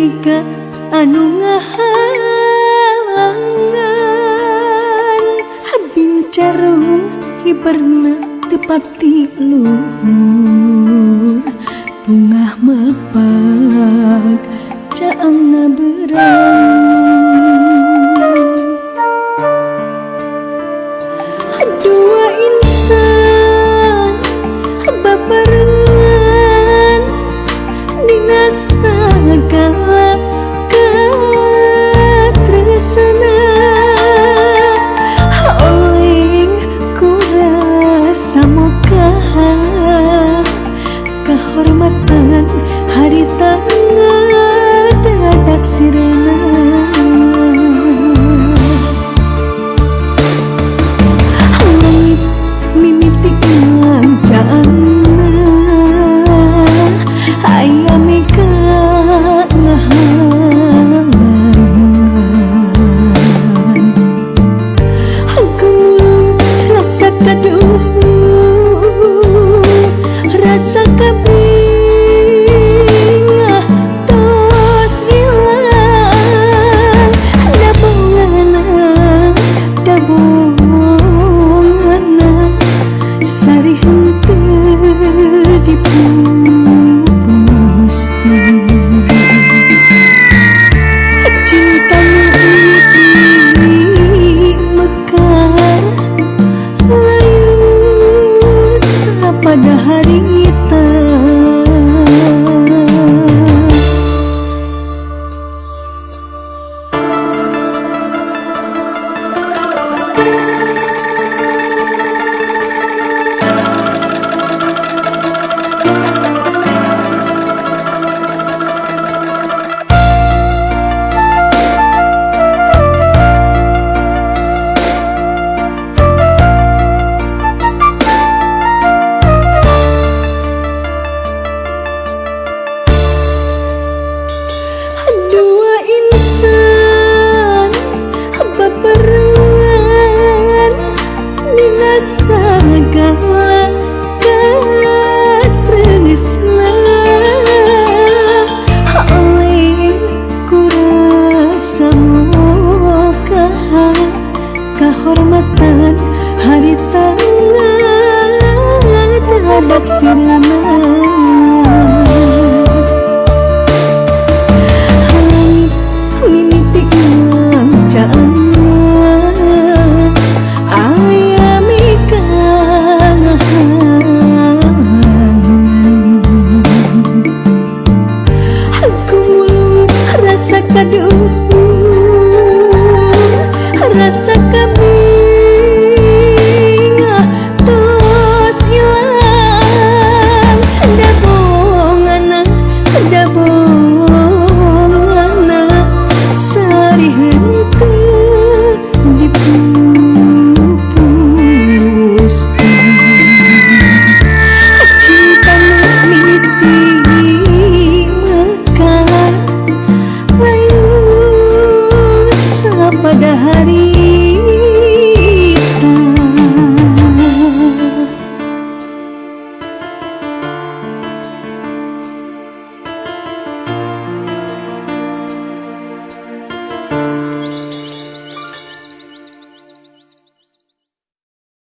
mika anu ngahalangan bincarung hiberna tepati luhur bungah mepag caangna berang dua insan babarengan dina sagala katresna oleh kurasa moga kahormatan harita ngadadak sirena mimiti ngancana aya mika ngahalangan gumulung rasa kaduh rasa kabingah tos ilang dabongana sari henteu dipusti cinta ini mekar layu pada harita dua insan babarengan dina sagala katresna oleh kurasa moga kahormatan harita ngadadak sirena mimiti ngancana aya mika ngahalangan gumulung rasa kaduh